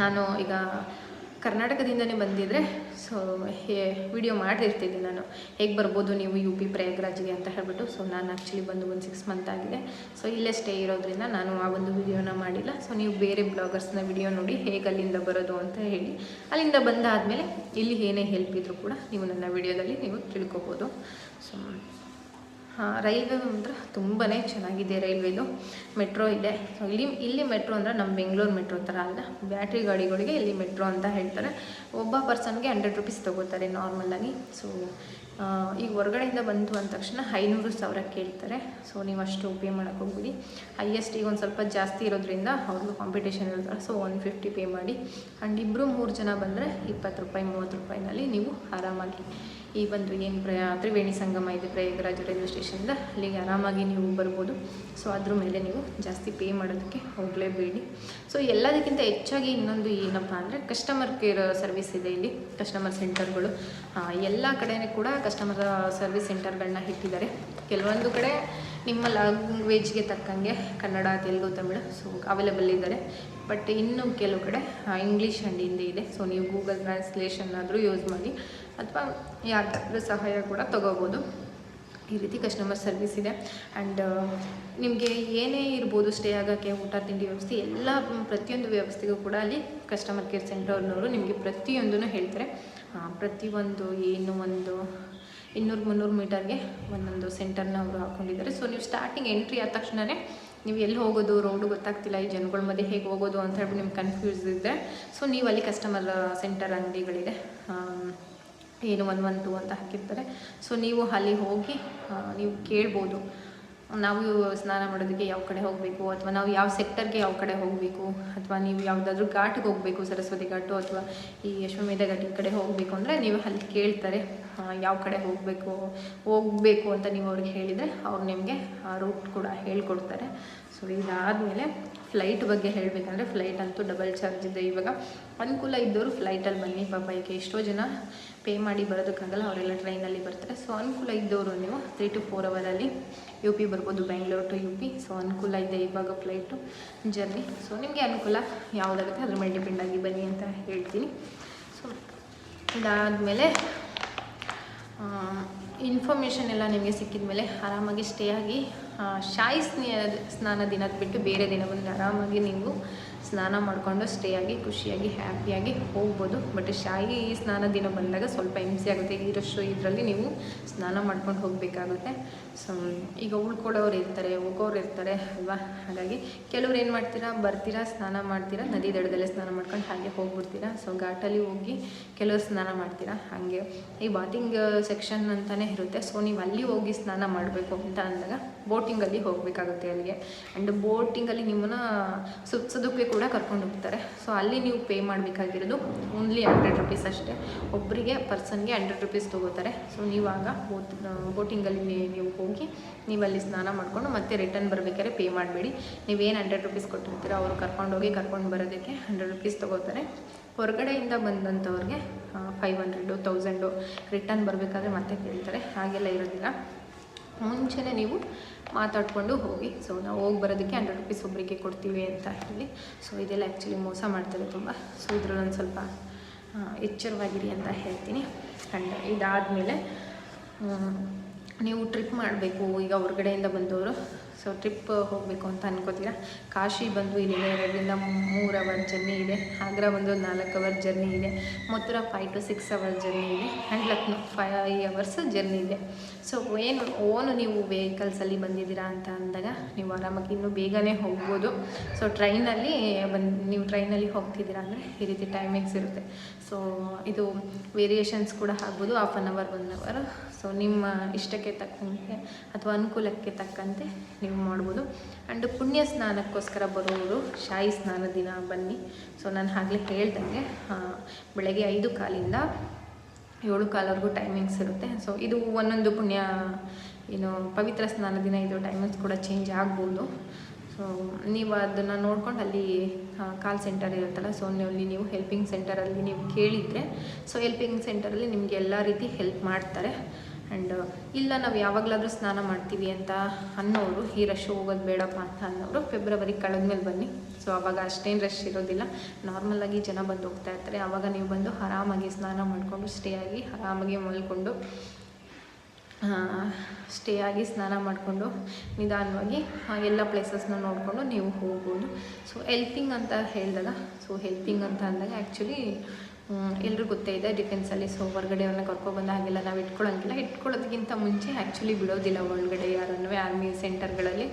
ನಾನು ಈಗ ಕರ್ನಾಟಕದಿಂದನೇ ಬಂದಿದ್ದರೆ ಸೊ ವಿಡಿಯೋ ಮಾಡಿರ್ತಿದ್ದೆ ನಾನು, ಹೇಗೆ ಬರ್ಬೋದು ನೀವು UP ಪ್ರಯಾಗ್ರಾಜ್ಗೆ ಅಂತ ಹೇಳ್ಬಿಟ್ಟು. ಸೊ ನಾನು ಆ್ಯಕ್ಚುಲಿ ಬಂದು ಒಂದು 6 ಮಂತ್ ಆಗಿದೆ. ಸೊ ಇಲ್ಲೇ ಸ್ಟೇ ಇರೋದ್ರಿಂದ ನಾನು ಆ ಒಂದು ವಿಡಿಯೋನ ಮಾಡಿಲ್ಲ. ಸೊ ನೀವು ಬೇರೆ ಬ್ಲಾಗರ್ಸ್ನ ವಿಡಿಯೋ ನೋಡಿ ಹೇಗೆ ಅಲ್ಲಿಂದ ಬರೋದು ಅಂತ ಹೇಳಿ, ಅಲ್ಲಿಂದ ಬಂದಾದಮೇಲೆ ಇಲ್ಲಿ ಏನೇ ಹೆಲ್ಪ್ ಇದ್ದರೂ ಕೂಡ ನೀವು ನನ್ನ ವಿಡಿಯೋದಲ್ಲಿ ನೀವು ತಿಳ್ಕೊಬೋದು. ಸೊ ರೈಲ್ವೆ ಅಂದರೆ ತುಂಬಾ ಚೆನ್ನಾಗಿದೆ. ರೈಲ್ವೆದು ಮೆಟ್ರೋ ಇದೆ. ಸೊ ಇಲ್ಲಿ ಮೆಟ್ರೋ ಅಂದರೆ ನಮ್ಮ ಬೆಂಗಳೂರು ಮೆಟ್ರೋ ಥರ ಅಲ್ಲ. ಬ್ಯಾಟ್ರಿ ಗಾಡಿಗಳಿಗೆ ಇಲ್ಲಿ ಮೆಟ್ರೋ ಅಂತ ಹೇಳ್ತಾರೆ. ಒಬ್ಬ ಪರ್ಸನ್ಗೆ 100 ರೂಪೀಸ್ ತೊಗೋತಾರೆ ನಾರ್ಮಲಾಗಿ. ಸೊ ಈಗ ಹೊರಗಡೆಯಿಂದ ಬಂತು ಅಂದ ತಕ್ಷಣ 500,000 ಕೇಳ್ತಾರೆ. ಸೊ ನೀವು ಅಷ್ಟು ಪೇ ಮಾಡೋಕ್ಕೆ ಹೋಗ್ಬಿಡಿ. ಹೈಯೆಸ್ಟ್ ಈಗ ಒಂದು ಸ್ವಲ್ಪ ಜಾಸ್ತಿ ಇರೋದ್ರಿಂದ ಅವ್ರಿಗೂ ಕಾಂಪಿಟೇಷನ್ ಇರ್ತಾರೆ. ಸೊ 150 ಪೇ ಮಾಡಿ. ಆ್ಯಂಡ್ 2-3 ಜನ ಬಂದರೆ 20 ರೂಪಾಯಿ 30 ರೂಪಾಯಿನಲ್ಲಿ ನೀವು ಆರಾಮಾಗಿ ಈ ಒಂದು ಏನು ತ್ರಿವೇಣಿ ಸಂಗಮ ಇದೆ ಪ್ರಯಾಗರಾಜ್ ರೈಲ್ವೆ ಸ್ಟೇಷನಿಂದ, ಅಲ್ಲಿಗೆ ಆರಾಮಾಗಿ ನೀವು ಬರ್ಬೋದು. ಸೊ ಅದ್ರ ಮೇಲೆ ನೀವು ಜಾಸ್ತಿ ಪೇ ಮಾಡೋದಕ್ಕೆ ಹೋಗಲೇಬೇಡಿ. ಸೊ ಎಲ್ಲದಕ್ಕಿಂತ ಹೆಚ್ಚಾಗಿ ಇನ್ನೊಂದು ಏನಪ್ಪ ಅಂದರೆ ಕಸ್ಟಮರ್ ಕೇರ್ ಸರ್ವಿಸ್ ಇದೆ ಇಲ್ಲಿ. ಕಸ್ಟಮರ್ ಸೆಂಟರ್ಗಳು ಎಲ್ಲ ಕಡೆಯೂ ಕೂಡ ಕಸ್ಟಮರ್ ಸರ್ವಿಸ್ ಸೆಂಟರ್ಗಳನ್ನ ಇಟ್ಟಿದ್ದಾರೆ. ಕೆಲವೊಂದು ಕಡೆ ನಿಮ್ಮ ಲ್ಯಾಂಗ್ವೇಜ್ಗೆ ತಕ್ಕಂಗೆ ಕನ್ನಡ, ತೆಲುಗು, ತಮಿಳು ಸೊ ಅವೈಲೇಬಲ್ ಇದ್ದಾರೆ. ಬಟ್ ಇನ್ನು ಕೆಲವು ಕಡೆ ಇಂಗ್ಲೀಷ್ ಆ್ಯಂಡ್ ಹಿಂದಿ ಇದೆ. ಸೊ ನೀವು ಗೂಗಲ್ ಟ್ರಾನ್ಸ್ಲೇಷನ್ ಆದರೂ ಯೂಸ್ ಮಾಡಿ ಅಥವಾ ಯಾರ್ದಾದ್ರೂ ಸಹಾಯ ಕೂಡ ತೊಗೋಬೋದು. ಈ ರೀತಿ ಕಸ್ಟಮರ್ ಸರ್ವಿಸ್ ಇದೆ. ಆ್ಯಂಡ್ ನಿಮಗೆ ಏನೇ ಇರ್ಬೋದು, ಸ್ಟೇ ಆಗೋಕ್ಕೆ ಊಟ ತಿಂಡಿ ವ್ಯವಸ್ಥೆ ಎಲ್ಲ ಪ್ರತಿಯೊಂದು ವ್ಯವಸ್ಥೆಗೂ ಕೂಡ ಅಲ್ಲಿ ಕಸ್ಟಮರ್ ಕೇರ್ ಸೆಂಟರ್ನವರು ನಿಮಗೆ ಪ್ರತಿಯೊಂದೂ ಹೇಳ್ತಾರೆ. ಪ್ರತಿಯೊಂದು ಏನು ಒಂದು 200-300 ಮೀಟರ್ಗೆ ಒಂದೊಂದು ಸೆಂಟರ್ನ ಅವರು ಹಾಕ್ಕೊಂಡಿದ್ದಾರೆ. ಸೊ ನೀವು ಸ್ಟಾರ್ಟಿಂಗ್ ಎಂಟ್ರಿ ಆದ ತಕ್ಷಣವೇ ನೀವು ಎಲ್ಲಿ ಹೋಗೋದು, ರೋಡು ಗೊತ್ತಾಗ್ತಿಲ್ಲ, ಈ ಜನಗಳ ಮಧ್ಯೆ ಹೇಗೆ ಹೋಗೋದು ಅಂತ ಹೇಳ್ಬಿಟ್ಟು ನಿಮ್ಗೆ ಕನ್ಫ್ಯೂಸ್ ಇದೆ. ಸೊ ನೀವು ಅಲ್ಲಿ ಕಸ್ಟಮರ್ ಸೆಂಟರ್ ಅಂಗಡಿಗಳಿದೆ, ಏನು 112 ಅಂತ ಹಾಕಿರ್ತಾರೆ. ಸೊ ನೀವು ಅಲ್ಲಿ ಹೋಗಿ ನೀವು ಕೇಳ್ಬೋದು, ನಾವು ಸ್ನಾನ ಮಾಡೋದಕ್ಕೆ ಯಾವ ಕಡೆ ಹೋಗಬೇಕು, ಅಥವಾ ನಾವು ಯಾವ ಸೆಕ್ಟರ್ಗೆ ಯಾವ ಕಡೆ ಹೋಗಬೇಕು, ಅಥವಾ ನೀವು ಯಾವುದಾದ್ರೂ ಘಾಟಿಗೆ ಹೋಗಬೇಕು, ಸರಸ್ವತಿ ಘಾಟು ಅಥವಾ ಈ ಅಶ್ವಮೇಧ ಘಾಟಿ ಕಡೆ ಹೋಗಬೇಕು ಅಂದರೆ ನೀವು ಅಲ್ಲಿ ಕೇಳ್ತಾರೆ ಯಾವ ಕಡೆ ಹೋಗಬೇಕು ಅಂತ ನೀವು ಅವ್ರಿಗೆ ಹೇಳಿದರೆ ಅವ್ರು ನಿಮಗೆ ಆ ರೂಟ್ ಕೂಡ ಹೇಳ್ಕೊಡ್ತಾರೆ. ಸೊ ಇದಾದಮೇಲೆ ಫ್ಲೈಟ್ ಬಗ್ಗೆ ಹೇಳಬೇಕಂದ್ರೆ ಫ್ಲೈಟ್ ಅಂತೂ ಡಬಲ್ ಚಾರ್ಜ್ ಇದೆ. ಇವಾಗ ಅನುಕೂಲ ಇದ್ದವರು ಫ್ಲೈಟಲ್ಲಿ ಬನ್ನಿ. ಪಾಪ ಈಗ ಎಷ್ಟೋ ಜನ ಪೇ ಮಾಡಿ ಬರೋದಕ್ಕಾಗಲ್ಲ, ಅವರೆಲ್ಲ ಟ್ರೈನಲ್ಲಿ ಬರ್ತಾರೆ. ಸೊ ಅನುಕೂಲ ಇದ್ದವರು ನೀವು 3 to 4 ಅವರಲ್ಲಿ UP ಬರ್ಬೋದು, ಬೆಂಗಳೂರು ಟು UP. ಸೊ ಅನುಕೂಲ ಇದೆ ಇವಾಗ ಫ್ಲೈಟು ಜರ್ನಿ. ಸೊ ನಿಮಗೆ ಅನುಕೂಲ ಯಾವುದಾಗುತ್ತೆ ಅದ್ರ ಮೇಲೆ ಡಿಪೆಂಡ್ ಆಗಿ ಬನ್ನಿ ಅಂತ ಹೇಳ್ತೀನಿ. ಸೊ ಇದಾದಮೇಲೆ ಇನ್ಫಾರ್ಮೇಷನ್ ಎಲ್ಲ ನಿಮಗೆ ಸಿಕ್ಕಿದ ಮೇಲೆ ಆರಾಮಾಗಿ ಸ್ಟೇ ಆಗಿ ಶಾಯಿ ಸ್ನಾನ ದಿನದ ಬಿಟ್ಟು ಬೇರೆ ದಿನ ಬಂದು ಆರಾಮಾಗಿ ನೀವು ಸ್ನಾನ ಮಾಡಿಕೊಂಡು ಸ್ಟೇ ಆಗಿ ಖುಷಿಯಾಗಿ ಹ್ಯಾಪಿಯಾಗಿ ಹೋಗ್ಬೋದು. ಬಟ್ ಶಾಹಿ ಸ್ನಾನ ದಿನ ಬಂದಾಗ ಸ್ವಲ್ಪ ಹಿಂಸೆ ಆಗುತ್ತೆ. ಈ ರಶ್ ಇದರಲ್ಲಿ ನೀವು ಸ್ನಾನ ಮಾಡ್ಕೊಂಡು ಹೋಗಬೇಕಾಗುತ್ತೆ. ಸೊ ಈಗ ಉಳ್ಕೊಳ್ಳೋರು ಇರ್ತಾರೆ, ಹೋಗೋರು ಇರ್ತಾರೆ ಅಲ್ವಾ. ಹಾಗಾಗಿ ಕೆಲವ್ರು ಏನು ಮಾಡ್ತೀರಾ, ಬರ್ತೀರಾ, ಸ್ನಾನ ಮಾಡ್ತೀರಾ, ನದಿ ದಡದಲ್ಲೇ ಸ್ನಾನ ಮಾಡ್ಕೊಂಡು ಹಾಗೆ ಹೋಗ್ಬಿಡ್ತೀರಾ. ಸೊ ಘಾಟಲ್ಲಿ ಹೋಗಿ ಕೆಲವರು ಸ್ನಾನ ಮಾಡ್ತೀರಾ. ಹಾಗೆ ಈ ಬಾತಿಂಗ್ ಸೆಕ್ಷನ್ ಅಂತಲೇ ಇರುತ್ತೆ. ಸೊ ನೀವು ಅಲ್ಲಿ ಹೋಗಿ ಸ್ನಾನ ಮಾಡಬೇಕು ಅಂತ ಅಂದಾಗ ಬೋಟಿಂಗಲ್ಲಿ ಹೋಗಬೇಕಾಗುತ್ತೆ ಅಲ್ಲಿಗೆ. ಆ್ಯಂಡ್ ಬೋಟಿಂಗಲ್ಲಿ ನಿಮ್ಮನ್ನು ಸುತ್ತೋದಕ್ಕೆ ಕೂಡ ಕರ್ಕೊಂಡು ಹೋಗ್ತಾರೆ. ಸೊ ಅಲ್ಲಿ ನೀವು ಪೇ ಮಾಡಬೇಕಾಗಿರೋದು ಓನ್ಲಿ 100 ರೂಪೀಸ್ ಅಷ್ಟೇ. ಒಬ್ಬರಿಗೆ ಪರ್ಸನ್ಗೆ 100 ರೂಪೀಸ್ ತೊಗೋತಾರೆ. ಸೊ ನೀವಾಗ ಬೋಟಿಂಗಲ್ಲಿ ನೀವು ಹೋಗಿ ನೀವಲ್ಲಿ ಸ್ನಾನ ಮಾಡಿಕೊಂಡು ಮತ್ತೆ ರಿಟರ್ನ್ ಬರಬೇಕಾದ್ರೆ ಪೇ ಮಾಡಬೇಡಿ. ನೀವೇನು 100 ರೂಪೀಸ್ ಕೊಟ್ಟಿರ್ತೀರ ಅವರು ಕರ್ಕೊಂಡೋಗಿ ಕರ್ಕೊಂಡು ಬರೋದಕ್ಕೆ 100 ರೂಪೀಸ್ ತೊಗೋತಾರೆ. ಹೊರಗಡೆಯಿಂದ ಬಂದಂಥವ್ರಿಗೆ 500 1000 ರಿಟರ್ನ್ ಬರಬೇಕಾದ್ರೆ ಮತ್ತೆ ಕೇಳ್ತಾರೆ. ಹಾಗೆಲ್ಲ ಇರೋದಿಲ್ಲ. ಮುಂಚೆನೇ ನೀವು ಮಾತಾಡಿಕೊಂಡು ಹೋಗಿ. ಸೊ ನಾವು ಹೋಗಿ ಬರೋದಕ್ಕೆ 100 ರೂಪೀಸ್ ಒಬ್ಬರಿಗೆ ಕೊಡ್ತೀವಿ ಅಂತ ಹೇಳಿ. ಸೊ ಇದೆಲ್ಲ ಆ್ಯಕ್ಚುಲಿ ಮೋಸ ಮಾಡ್ತಾರೆ ತುಂಬ. ಸೊ ಇದ್ರಲ್ಲಿ ಒಂದು ಸ್ವಲ್ಪ ಎಚ್ಚರವಾಗಿರಿ ಅಂತ ಹೇಳ್ತೀನಿ. ಆ್ಯಂಡ್ ಇದಾದಮೇಲೆ ನೀವು ಟ್ರಿಪ್ ಮಾಡಬೇಕು. ಈಗ ಹೊರಗಡೆಯಿಂದ ಬಂದವರು ಸೊ ಟ್ರಿಪ್ ಹೋಗಬೇಕು ಅಂತ ಅನ್ಕೋತೀರಾ. ಕಾಶಿ ಬಂದು ಇಲ್ಲಿಂದ 2 to 3 ಅವರ್ ಜರ್ನಿ ಇದೆ. ಆಗ್ರಾ ಬಂದು 4 ಅವರ್ ಜರ್ನಿ ಇದೆ. ಮಥುರಾ 5 to 6 ಅವರ್ ಜರ್ನಿ ಇದೆ. ಆ್ಯಂಡ್ ಲಕ್ನೋ 5 ಅವರ್ಸ್ ಜರ್ನಿ ಇದೆ. ಸೊ ಓನು ನೀವು ವೆಹಿಕಲ್ಸಲ್ಲಿ ಬಂದಿದ್ದೀರಾ ಅಂತ ಅಂದಾಗ ನೀವು ಆರಾಮಾಗಿ ಇನ್ನೂ ಬೇಗನೆ ಹೋಗ್ಬೋದು. ಸೊ ನೀವು ಟ್ರೈನಲ್ಲಿ ಹೋಗ್ತಿದ್ದೀರಾ ಅಂದರೆ ಈ ರೀತಿ ಟೈಮಿಂಗ್ಸ್ ಇರುತ್ತೆ. ಸೊ ಇದು ವೇರಿಯೇಷನ್ಸ್ ಕೂಡ ಆಗ್ಬೋದು, 1/2 hour 1 hour. ಸೊ ನಿಮ್ಮ ಇಷ್ಟಕ್ಕೆ ತಕ್ಕಂತೆ ಅಥವಾ ಅನುಕೂಲಕ್ಕೆ ತಕ್ಕಂತೆ ನೀವು ಮಾಡ್ಬೋದು. ಆ್ಯಂಡ್ ಪುಣ್ಯ ಸ್ನಾನಕ್ಕೋಸ್ಕರ ಬರೋರು ಶಾಹಿ ಸ್ನಾನ ದಿನ ಬನ್ನಿ. ಸೊ ನಾನು ಆಗಲೇ ಹೇಳ್ದಂಗೆ ಬೆಳಗ್ಗೆ 5:15 7:15ವರೆಗೂ ಟೈಮಿಂಗ್ಸ್ ಇರುತ್ತೆ. ಸೊ ಇದು ಒಂದೊಂದು ಪುಣ್ಯ ಪವಿತ್ರ ಸ್ನಾನ ದಿನ ಇದು ಟೈಮಿಂಗ್ಸ್ ಕೂಡ ಚೇಂಜ್ ಆಗ್ಬೋದು. ಸೊ ನೀವು ಅದನ್ನು ನೋಡ್ಕೊಂಡು ಅಲ್ಲಿ ಕಾಲ್ ಸೆಂಟರ್ ಇರುತ್ತಲ್ಲ, ಸೊ ನೀವು ಹೆಲ್ಪಿಂಗ್ ಸೆಂಟರಲ್ಲಿ ನೀವು ಕೇಳಿದರೆ ಸೊ ಹೆಲ್ಪಿಂಗ್ ಸೆಂಟರಲ್ಲಿ ನಿಮಗೆ ಎಲ್ಲ ರೀತಿ ಹೆಲ್ಪ್ ಮಾಡ್ತಾರೆ. ಆ್ಯಂಡ್ ಇಲ್ಲ ನಾವು ಯಾವಾಗಲಾದರೂ ಸ್ನಾನ ಮಾಡ್ತೀವಿ ಅಂತ ಅನ್ನೋರು, ಈ ರಶ್ ಹೋಗೋದು ಬೇಡಪ್ಪ ಅಂತ ಅನ್ನೋರು ಫೆಬ್ರವರಿ ಕಳೆದ್ಮೇಲೆ ಬನ್ನಿ. ಸೊ ಆವಾಗ ಅಷ್ಟೇನು ರಶ್ ಇರೋದಿಲ್ಲ, ನಾರ್ಮಲಾಗಿ ಜನ ಬಂದು ಹೋಗ್ತಾ ಇರ್ತಾರೆ. ಆವಾಗ ನೀವು ಬಂದು ಆರಾಮಾಗಿ ಸ್ನಾನ ಮಾಡಿಕೊಂಡು ಸ್ಟೇ ಆಗಿ ಆರಾಮಾಗಿ ಮಲ್ಕೊಂಡು ಸ್ನಾನ ಮಾಡಿಕೊಂಡು ನಿಧಾನವಾಗಿ ಎಲ್ಲ ಪ್ಲೇಸಸ್ನ ನೋಡಿಕೊಂಡು ನೀವು ಹೋಗ್ಬೋದು. ಸೊ ಹೆಲ್ಪಿಂಗ್ ಅಂತ ಹೇಳಿದಾಗ ಹೆಲ್ಪಿಂಗ್ ಅಂತ ಅಂದಾಗ ಆ್ಯಕ್ಚುಲಿ ಎಲ್ಲರೂ ಗೊತ್ತೇ ಇದೆ ಡಿಫೆನ್ಸಲ್ಲಿ. ಸೊ ಹೊರಗಡೆಯವ್ರನ್ನ ಕರ್ಕೊಬಂದ ಹಾಗೆಲ್ಲ ನಾವು ಇಟ್ಕೊಳ್ಳೋದಕ್ಕಿಂತ ಮುಂಚೆ ಆ್ಯಕ್ಚುಲಿ ಬಿಡೋದಿಲ್ಲ ಒಳಗಡೆ ಯಾರನ್ನೂ ಆರ್ಮಿ ಸೆಂಟರ್ಗಳಲ್ಲಿ.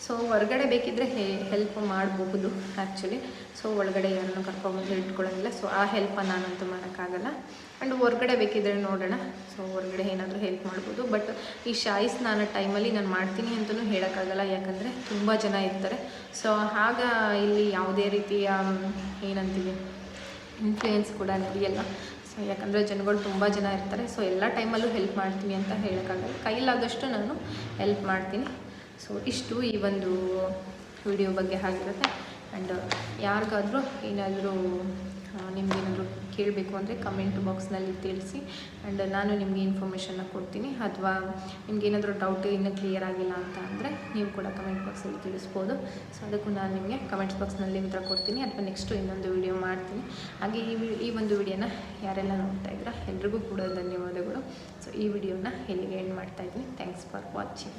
ಸೊ ಹೊರಗಡೆ ಬೇಕಿದ್ದರೆ ಹೆಲ್ಪ್ ಮಾಡಬಹುದು ಆ್ಯಕ್ಚುಲಿ. ಸೊ ಒಳಗಡೆ ಯಾರನ್ನು ಕರ್ಕೊಬಂದು ಇಟ್ಕೊಳ್ಳೋಂಗಿಲ್ಲ. ಸೊ ಆ ಹೆಲ್ಪ್ ನಾನಂತೂ ಮಾಡೋಕ್ಕಾಗಲ್ಲ. ಆ್ಯಂಡ್ ಹೊರಗಡೆ ಬೇಕಿದ್ದರೆ ನೋಡೋಣ. ಸೊ ಹೊರಗಡೆ ಏನಾದರೂ ಹೆಲ್ಪ್ ಮಾಡ್ಬೋದು. ಬಟ್ ಈ ಶಾಹಿ ಸ್ನಾನ ಟೈಮಲ್ಲಿ ನಾನು ಮಾಡ್ತೀನಿ ಅಂತಲೂ ಹೇಳೋಕ್ಕಾಗಲ್ಲ, ಯಾಕಂದರೆ ತುಂಬ ಜನ ಇರ್ತಾರೆ. ಸೊ ಆಗ ಇಲ್ಲಿ ಯಾವುದೇ ರೀತಿಯ ಏನಂತೀವಿ ಇನ್ಫ್ಲೂಯೆನ್ಸ್ ಕೂಡ ನಡೆಯಲ್ಲ. ಸೊ ಯಾಕಂದರೆ ಜನಗಳು ತುಂಬ ಜನ ಇರ್ತಾರೆ. ಸೊ ಎಲ್ಲ ಟೈಮಲ್ಲೂ ಹೆಲ್ಪ್ ಮಾಡ್ತೀನಿ ಅಂತ ಹೇಳೋಕ್ಕಾಗಲ್ಲ. ಕೈಲಾದಷ್ಟು ನಾನು ಹೆಲ್ಪ್ ಮಾಡ್ತೀನಿ. ಸೊ ಇಷ್ಟು ಈ ಒಂದು ವಿಡಿಯೋ ಬಗ್ಗೆ ಆಗಿರುತ್ತೆ. ಆ್ಯಂಡ್ ಯಾರಿಗಾದರೂ ಏನಾದರೂ ನಿಮಗೇನಾದರೂ ಕೇಳಬೇಕು ಅಂದರೆ ಕಮೆಂಟ್ ಬಾಕ್ಸ್ನಲ್ಲಿ ತಿಳಿಸಿ. ಆ್ಯಂಡ್ ನಾನು ನಿಮಗೆ ಇನ್ಫಾರ್ಮೇಷನ್ನ ಕೊಡ್ತೀನಿ. ಅಥವಾ ನಿಮಗೇನಾದರೂ ಡೌಟ್ ಇನ್ನೂ ಕ್ಲಿಯರ್ ಆಗಿಲ್ಲ ಅಂತ ಅಂದರೆ ನೀವು ಕೂಡ ಕಮೆಂಟ್ ಬಾಕ್ಸಲ್ಲಿ ತಿಳಿಸ್ಬೋದು. ಸೊ ಅದಕ್ಕೂ ನಾನು ನಿಮಗೆ ಕಮೆಂಟ್ಸ್ ಬಾಕ್ಸ್ನಲ್ಲಿ ಉತ್ತರ ಕೊಡ್ತೀನಿ, ಅಥವಾ ನೆಕ್ಸ್ಟು ಇನ್ನೊಂದು ವಿಡಿಯೋ ಮಾಡ್ತೀನಿ. ಹಾಗೆ ಈ ಒಂದು ವಿಡಿಯೋನ ಯಾರೆಲ್ಲ ನೋಡ್ತಾ ಇದ್ದೀರಾ ಎಲ್ರಿಗೂ ಕೂಡ ಧನ್ಯವಾದಗಳು. ಸೊ ಈ ವಿಡಿಯೋನ ಇಲ್ಲಿಗೆ ಎಂಡ್ ಮಾಡ್ತಾಯಿದ್ದೀನಿ. Thanks for watching.